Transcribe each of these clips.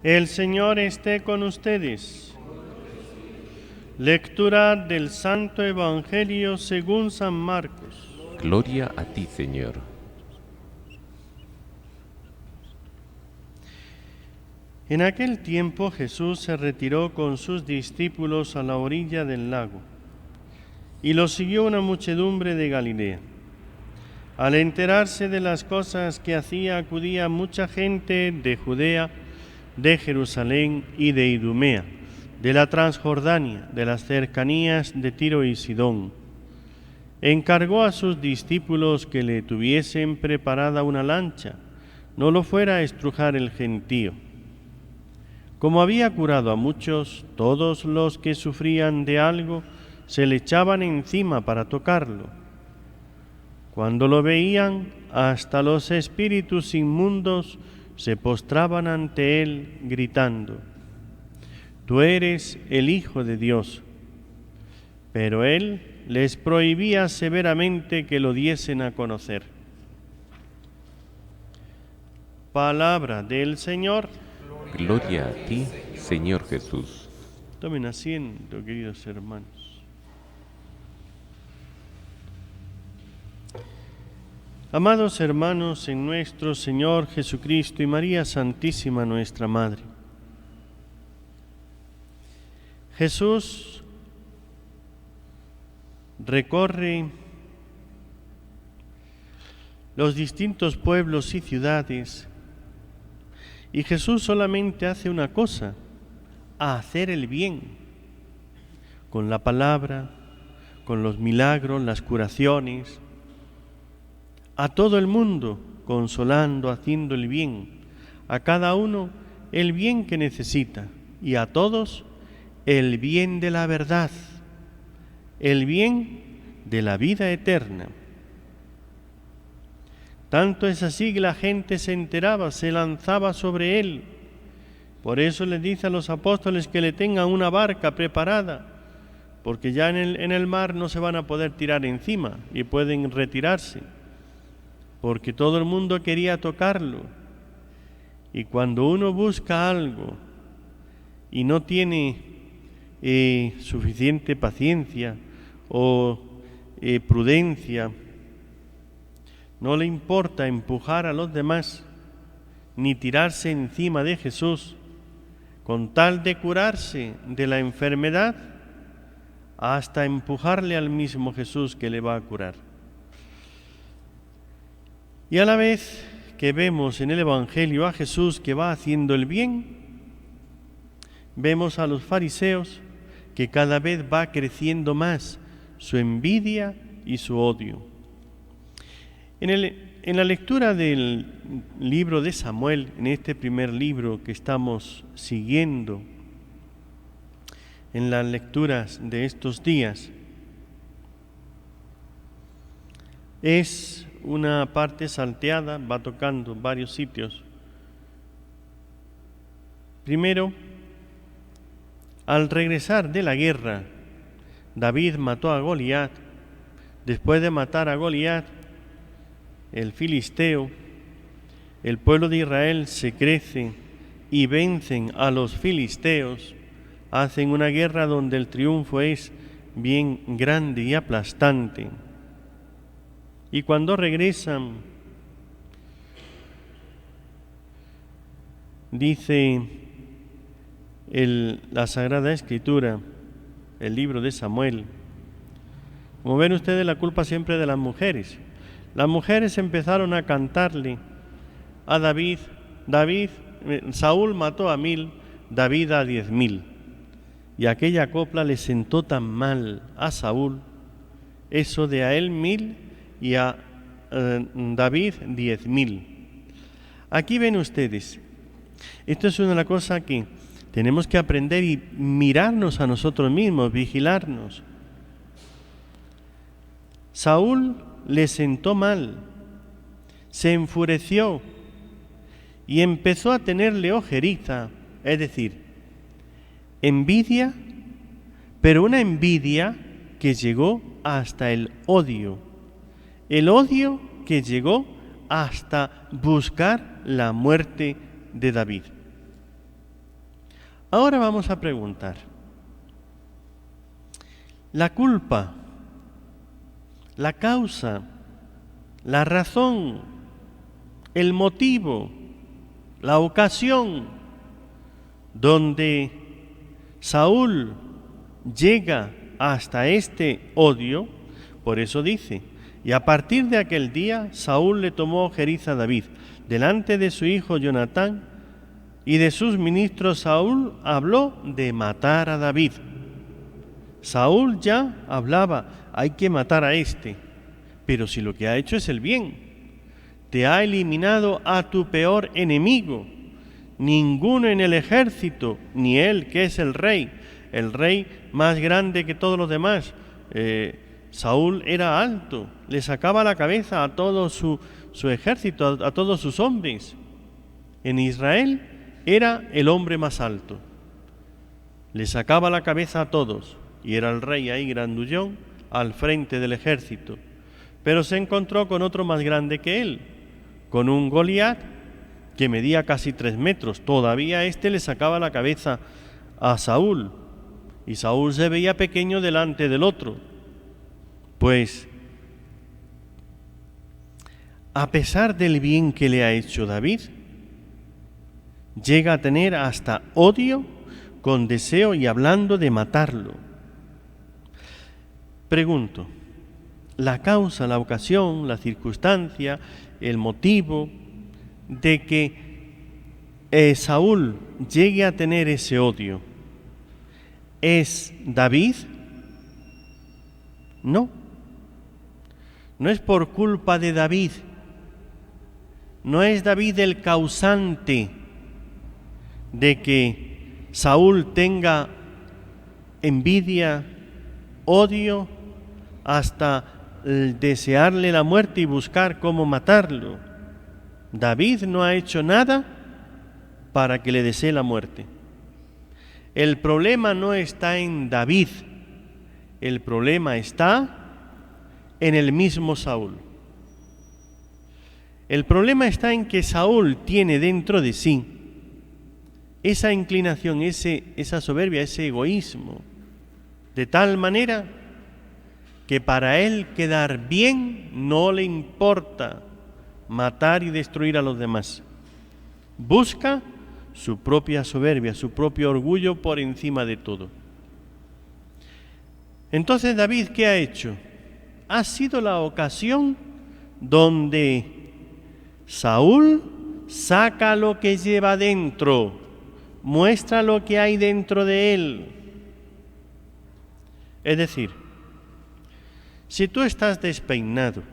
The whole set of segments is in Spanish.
El Señor esté con ustedes. Lectura del Santo Evangelio según San Marcos. Gloria a ti, Señor. En aquel tiempo Jesús se retiró con sus discípulos a la orilla del lago, y lo siguió una muchedumbre de Galilea. Al enterarse de las cosas que hacía, acudía mucha gente de Judea, de Jerusalén y de Idumea, de la Transjordania, de las cercanías de Tiro y Sidón. Encargó a sus discípulos que le tuviesen preparada una lancha, no lo fuera a estrujar el gentío. Como había curado a muchos, todos los que sufrían de algo se le echaban encima para tocarlo. Cuando lo veían, hasta los espíritus inmundos se postraban ante él, gritando: «Tú eres el Hijo de Dios». Pero él les prohibía severamente que lo diesen a conocer. Palabra del Señor. Gloria a ti, Señor Jesús. Tomen asiento, queridos hermanos. Amados hermanos en nuestro Señor Jesucristo y María Santísima nuestra Madre, Jesús recorre los distintos pueblos y ciudades, y Jesús solamente hace una cosa: hacer el bien, con la palabra, con los milagros, las curaciones, a todo el mundo, consolando, haciendo el bien, a cada uno el bien que necesita, y a todos el bien de la verdad, el bien de la vida eterna. Tanto es así que la gente se enteraba, se lanzaba sobre él. Por eso les dice a los apóstoles que le tengan una barca preparada, porque ya en el mar no se van a poder tirar encima y pueden retirarse, porque todo el mundo quería tocarlo. Y cuando uno busca algo y no tiene suficiente paciencia o prudencia, no le importa empujar a los demás ni tirarse encima de Jesús con tal de curarse de la enfermedad, hasta empujarle al mismo Jesús que le va a curar. Y a la vez que vemos en el Evangelio a Jesús que va haciendo el bien, vemos a los fariseos que cada vez va creciendo más su envidia y su odio. En la lectura del libro de Samuel, en este primer libro que estamos siguiendo en las lecturas de estos días, es una parte salteada, va tocando varios sitios. Primero, al regresar de la guerra, David mató a Goliat. Después de matar a Goliat, el filisteo, el pueblo de Israel se crece y vencen a los filisteos, hacen una guerra donde el triunfo es bien grande y aplastante. Y cuando regresan, dice la Sagrada Escritura, el libro de Samuel, como ven ustedes, la culpa siempre de las mujeres. Las mujeres empezaron a cantarle a David, Saúl mató a 1000, David a 10.000. Y aquella copla le sentó tan mal a Saúl, eso de a él 1000 y a David 10.000. Aquí ven ustedes, esto es una cosa que tenemos que aprender y mirarnos a nosotros mismos, vigilarnos. Saúl le sentó mal, se enfureció y empezó a tenerle ojeriza, es decir, envidia, pero una envidia que llegó hasta el odio que llegó hasta buscar la muerte de David. Ahora vamos a preguntar, la culpa, la causa, la razón, el motivo, la ocasión donde Saúl llega hasta este odio, por eso dice, y a partir de aquel día Saúl le tomó ojeriza a David, delante de su hijo Jonatán y de sus ministros. Saúl habló de matar a David. Saúl ya hablaba, hay que matar a este, pero si lo que ha hecho es el bien, te ha eliminado a tu peor enemigo. Ninguno en el ejército, ni él que es el rey más grande que todos los demás. Saúl era alto, le sacaba la cabeza a todo su ejército, a todos sus hombres. En Israel era el hombre más alto, le sacaba la cabeza a todos y era el rey ahí grandullón al frente del ejército. Pero se encontró con otro más grande que él, con un Goliat que medía casi 3 metros. Todavía este le sacaba la cabeza a Saúl y Saúl se veía pequeño delante del otro. Pues, a pesar del bien que le ha hecho David, llega a tener hasta odio con deseo y hablando de matarlo. Pregunto, la causa, la ocasión, la circunstancia, el motivo de que Saúl llegue a tener ese odio, ¿es David? No. No es por culpa de David, no es David el causante de que Saúl tenga envidia, odio, hasta desearle la muerte y buscar cómo matarlo. David no ha hecho nada para que le desee la muerte. El problema no está en David, el problema está en el mismo Saúl. El problema está en que Saúl tiene dentro de sí esa inclinación, esa soberbia, ese egoísmo, de tal manera que para él quedar bien no le importa matar y destruir a los demás. Busca su propia soberbia, su propio orgullo por encima de todo. Entonces David, ¿qué ha hecho? Ha sido la ocasión donde Saúl saca lo que lleva dentro, muestra lo que hay dentro de él. Es decir, si tú estás despeinado,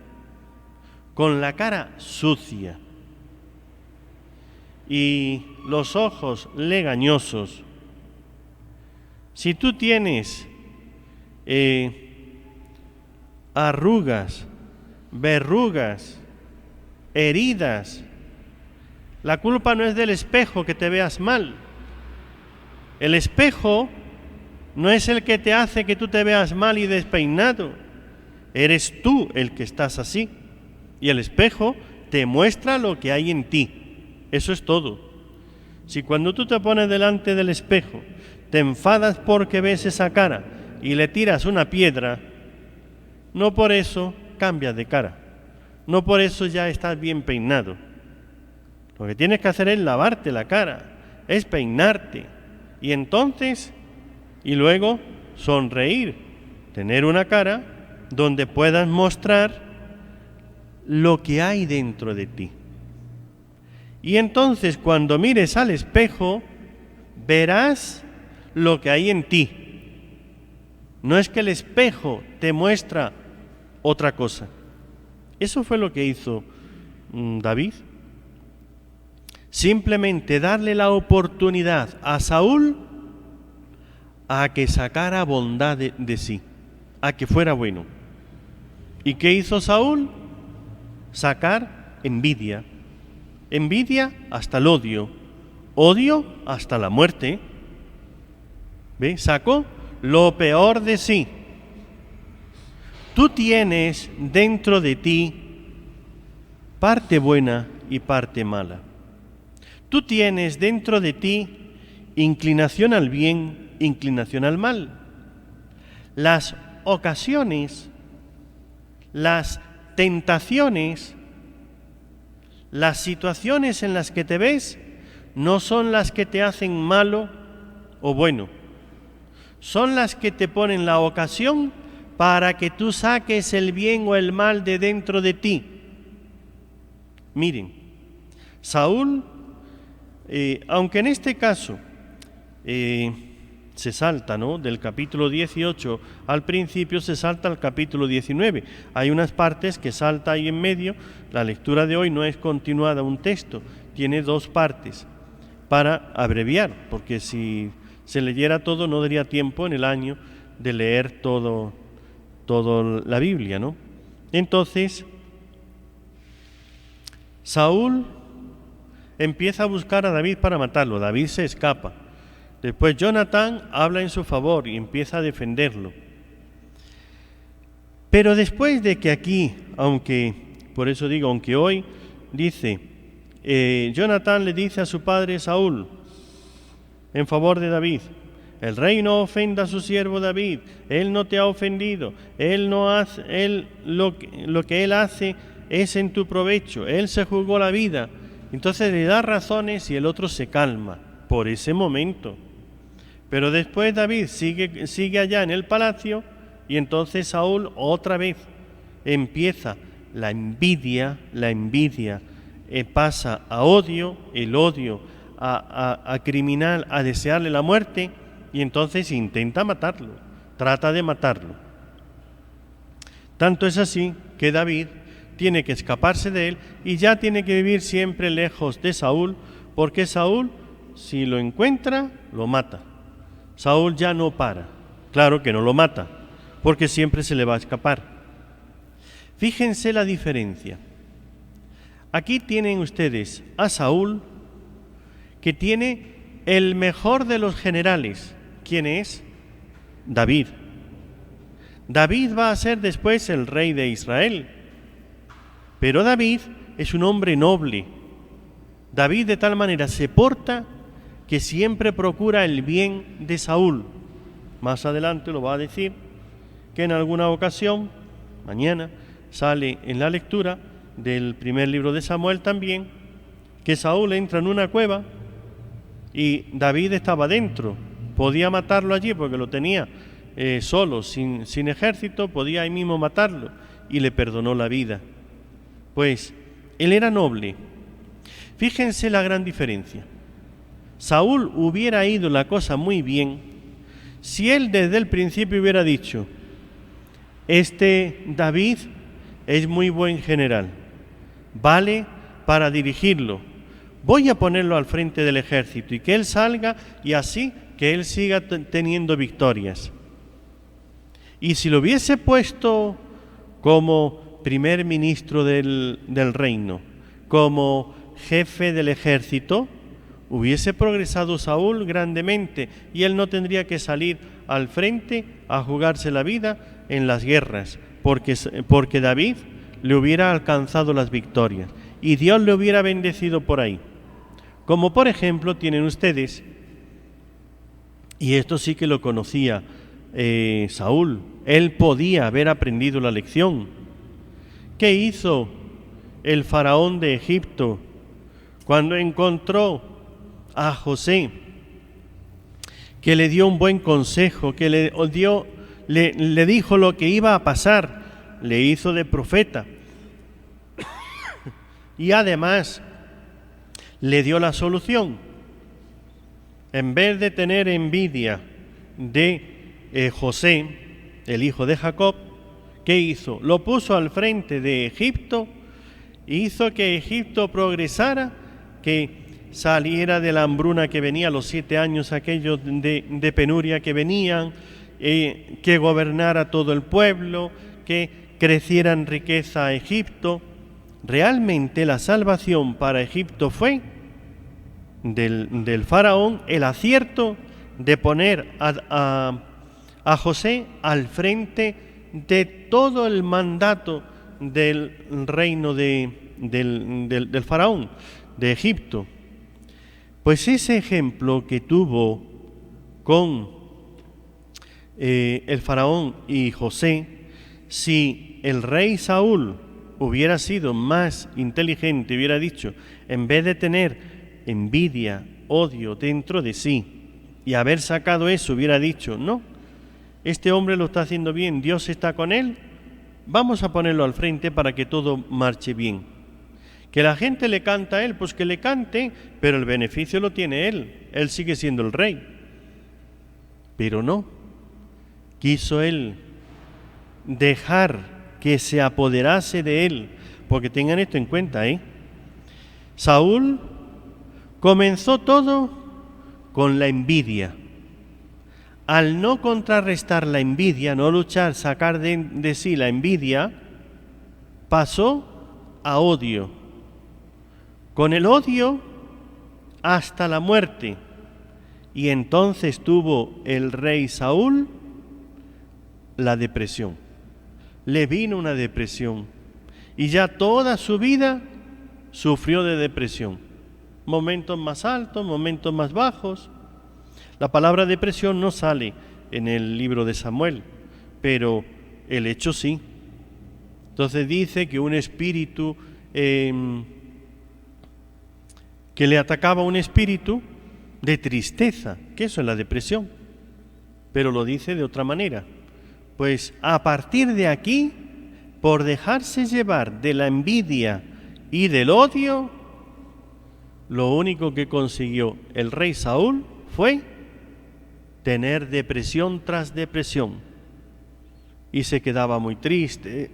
con la cara sucia y los ojos legañosos, si tú tienes arrugas, verrugas, heridas, la culpa no es del espejo que te veas mal. El espejo no es el que te hace que tú te veas mal y despeinado. Eres tú el que estás así. Y el espejo te muestra lo que hay en ti. Eso es todo. Si cuando tú te pones delante del espejo, te enfadas porque ves esa cara y le tiras una piedra, no por eso cambias de cara. No por eso ya estás bien peinado. Lo que tienes que hacer es lavarte la cara, es peinarte. Y entonces, y luego sonreír, tener una cara donde puedas mostrar lo que hay dentro de ti. Y entonces cuando mires al espejo, verás lo que hay en ti. No es que el espejo te muestra otra cosa. Eso fue lo que hizo David. Simplemente darle la oportunidad a Saúl a que sacara bondad de sí, a que fuera bueno. ¿Y qué hizo Saúl? Sacar envidia. Envidia hasta el odio. Odio hasta la muerte. ¿Ve? Sacó lo peor de sí. Tú tienes dentro de ti parte buena y parte mala. Tú tienes dentro de ti inclinación al bien, inclinación al mal. Las ocasiones, las tentaciones, las situaciones en las que te ves no son las que te hacen malo o bueno, son las que te ponen la ocasión para que tú saques el bien o el mal de dentro de ti. Miren, Saúl, aunque en este caso se salta, ¿no?, del capítulo 18 al principio, se salta al capítulo 19. Hay unas partes que salta ahí en medio. La lectura de hoy no es continuada un texto, tiene dos partes para abreviar, porque si se leyera todo no daría tiempo en el año de leer todo la Biblia, ¿no? Entonces, Saúl empieza a buscar a David para matarlo. David se escapa. Después Jonatán habla en su favor y empieza a defenderlo. Pero después de que aquí, por eso digo, aunque hoy dice, Jonatán le dice a su padre Saúl, en favor de David, el rey no ofenda a su siervo David, él no te ha ofendido, lo que él hace es en tu provecho, él se jugó la vida. Entonces le da razones y el otro se calma por ese momento. Pero después David sigue allá en el palacio y entonces Saúl otra vez empieza la envidia pasa a odio, el odio a criminal, a desearle la muerte, y entonces intenta matarlo, trata de matarlo. Tanto es así que David tiene que escaparse de él y ya tiene que vivir siempre lejos de Saúl, porque Saúl, si lo encuentra, lo mata. Saúl ya no para, claro que no lo mata, porque siempre se le va a escapar. Fíjense la diferencia. Aquí tienen ustedes a Saúl, que tiene el mejor de los generales. ¿Quién es? David. David va a ser después el rey de Israel. Pero David es un hombre noble. David de tal manera se porta que siempre procura el bien de Saúl. Más adelante lo va a decir, que en alguna ocasión, mañana, sale en la lectura del primer libro de Samuel también, que Saúl entra en una cueva y David estaba dentro. Podía matarlo allí porque lo tenía solo, sin ejército, podía ahí mismo matarlo y le perdonó la vida. Pues él era noble. Fíjense la gran diferencia. Saúl hubiera ido la cosa muy bien si él desde el principio hubiera dicho, David es muy buen general, vale para dirigirlo, voy a ponerlo al frente del ejército y que él salga y así que él siga teniendo victorias. Y si lo hubiese puesto como primer ministro del reino, como jefe del ejército, hubiese progresado Saúl grandemente y él no tendría que salir al frente a jugarse la vida en las guerras, porque David le hubiera alcanzado las victorias y Dios le hubiera bendecido por ahí. Como por ejemplo tienen ustedes, y esto sí que lo conocía Saúl, él podía haber aprendido la lección. ¿Qué hizo el faraón de Egipto cuando encontró a José, que le dio un buen consejo, que le dijo lo que iba a pasar, le hizo de profeta y además le dio la solución? En vez de tener envidia de José, el hijo de Jacob, ¿qué hizo? Lo puso al frente de Egipto, hizo que Egipto progresara, que saliera de la hambruna que venía, los 7 años aquellos de penuria que venían, que gobernara todo el pueblo, que creciera en riqueza Egipto. Realmente la salvación para Egipto fue del faraón el acierto de poner a José al frente de todo el mandato del reino del faraón de Egipto. Pues ese ejemplo que tuvo con el faraón y José, si el rey Saúl hubiera sido más inteligente, hubiera dicho, en vez de tener envidia, odio dentro de sí y haber sacado eso, hubiera dicho, no, este hombre lo está haciendo bien, Dios está con él, vamos a ponerlo al frente para que todo marche bien. Que la gente le canta a él, pues que le cante, pero el beneficio lo tiene él sigue siendo el rey. Pero no, quiso él dejar que se apoderase de él, porque tengan esto en cuenta, Saúl comenzó todo con la envidia. Al no contrarrestar la envidia, no luchar, sacar de sí la envidia, pasó a odio. Con el odio hasta la muerte. Y entonces tuvo el rey Saúl la depresión. Le vino una depresión. Y ya toda su vida sufrió de depresión. Momentos más altos, momentos más bajos. La palabra depresión no sale en el libro de Samuel, pero el hecho sí. Entonces dice que un espíritu, que le atacaba un espíritu de tristeza, que eso es la depresión, pero lo dice de otra manera. Pues a partir de aquí, por dejarse llevar de la envidia y del odio, lo único que consiguió el rey Saúl fue tener depresión tras depresión. Y se quedaba muy triste,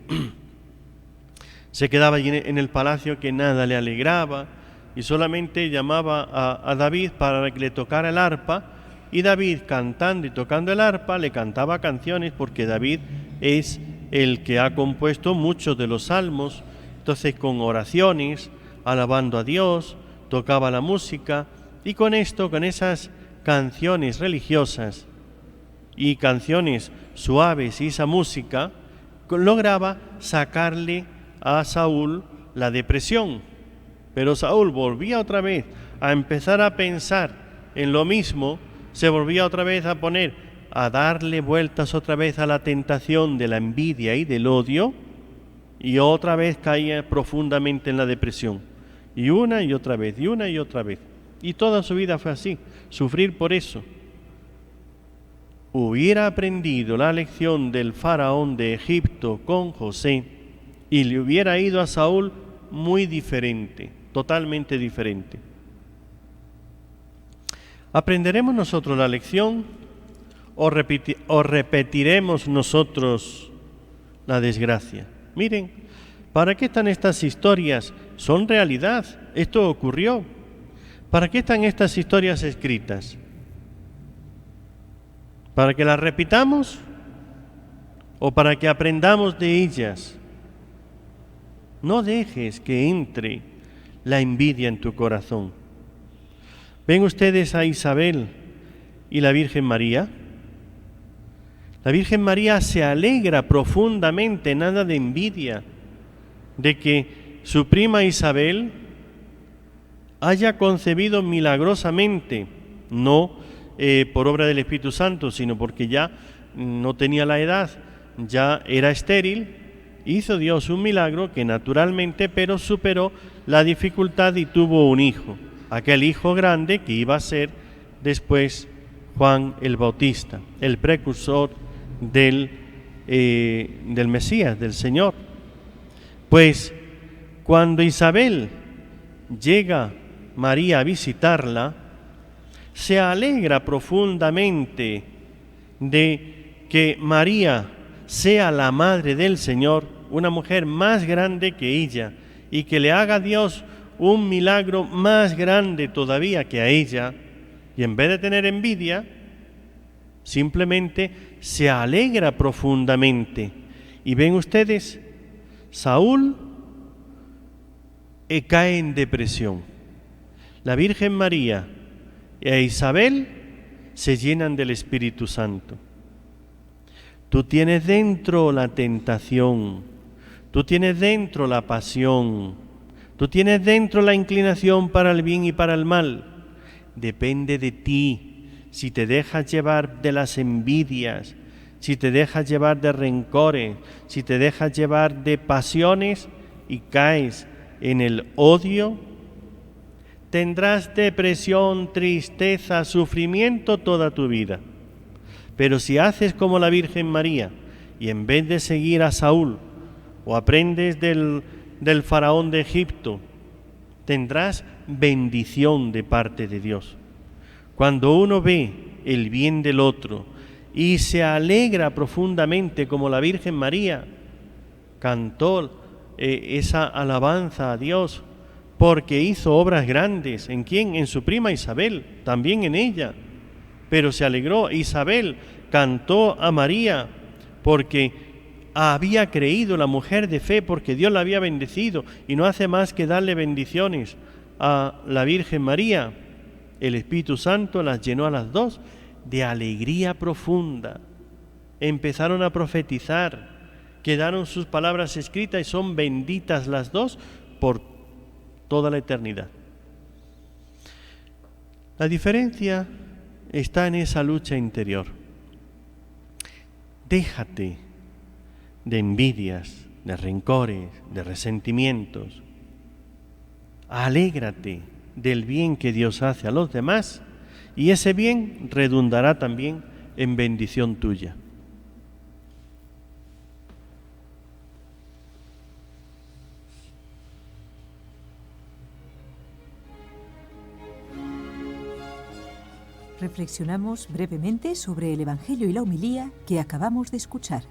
se quedaba allí en el palacio que nada le alegraba, y solamente llamaba a David para que le tocara el arpa, y David, cantando y tocando el arpa, le cantaba canciones, porque David es el que ha compuesto muchos de los salmos. Entonces, con oraciones, alabando a Dios, tocaba la música, y con esto, con esas canciones religiosas y canciones suaves y esa música, lograba sacarle a Saúl la depresión. Pero Saúl volvía otra vez a empezar a pensar en lo mismo, se volvía otra vez a darle vueltas otra vez a la tentación de la envidia y del odio, y otra vez caía profundamente en la depresión. Y una y otra vez, y una y otra vez. Y toda su vida fue así, sufrir por eso. Hubiera aprendido la lección del faraón de Egipto con José, y le hubiera ido a Saúl muy diferente, totalmente diferente. ¿Aprenderemos nosotros la lección o repetiremos nosotros la desgracia? Miren, ¿para qué están estas historias? Son realidad, esto ocurrió. ¿Para qué están estas historias escritas? ¿Para que las repitamos o para que aprendamos de ellas? No dejes que entre la envidia en tu corazón. ¿Ven ustedes a Isabel y la Virgen María? La Virgen María se alegra profundamente, nada de envidia, de que su prima Isabel haya concebido milagrosamente, no por obra del Espíritu Santo, sino porque ya no tenía la edad, ya era estéril. Hizo Dios un milagro que naturalmente, pero superó la dificultad y tuvo un hijo, aquel hijo grande que iba a ser después Juan el Bautista, el precursor del Mesías, del Señor. Pues cuando Isabel llega María a visitarla, se alegra profundamente de que María sea la madre del Señor, una mujer más grande que ella, y que le haga a Dios un milagro más grande todavía que a ella, y en vez de tener envidia, simplemente se alegra profundamente. Y ven ustedes, Saúl cae en depresión. La Virgen María e Isabel se llenan del Espíritu Santo. Tú tienes dentro la tentación, tú tienes dentro la pasión, tú tienes dentro la inclinación para el bien y para el mal. depende de ti. Si te dejas llevar de las envidias, si te dejas llevar de rencores, si te dejas llevar de pasiones y caes en el odio, tendrás depresión, tristeza, sufrimiento toda tu vida. Pero si haces como la Virgen María y en vez de seguir a Saúl o aprendes del faraón de Egipto, tendrás bendición de parte de Dios. Cuando uno ve el bien del otro y se alegra profundamente como la Virgen María cantó esa alabanza a Dios porque hizo obras grandes. ¿En quién? En su prima Isabel, también en ella. Pero se alegró. Isabel cantó a María porque había creído, la mujer de fe, porque Dios la había bendecido, y no hace más que darle bendiciones a la Virgen María. El Espíritu Santo las llenó a las dos de alegría profunda. Empezaron a profetizar, quedaron sus palabras escritas y son benditas las dos por toda la eternidad. La diferencia está en esa lucha interior. Déjate de envidias, de rencores, de resentimientos. Alégrate del bien que Dios hace a los demás y ese bien redundará también en bendición tuya. Reflexionamos brevemente sobre el Evangelio y la homilía que acabamos de escuchar.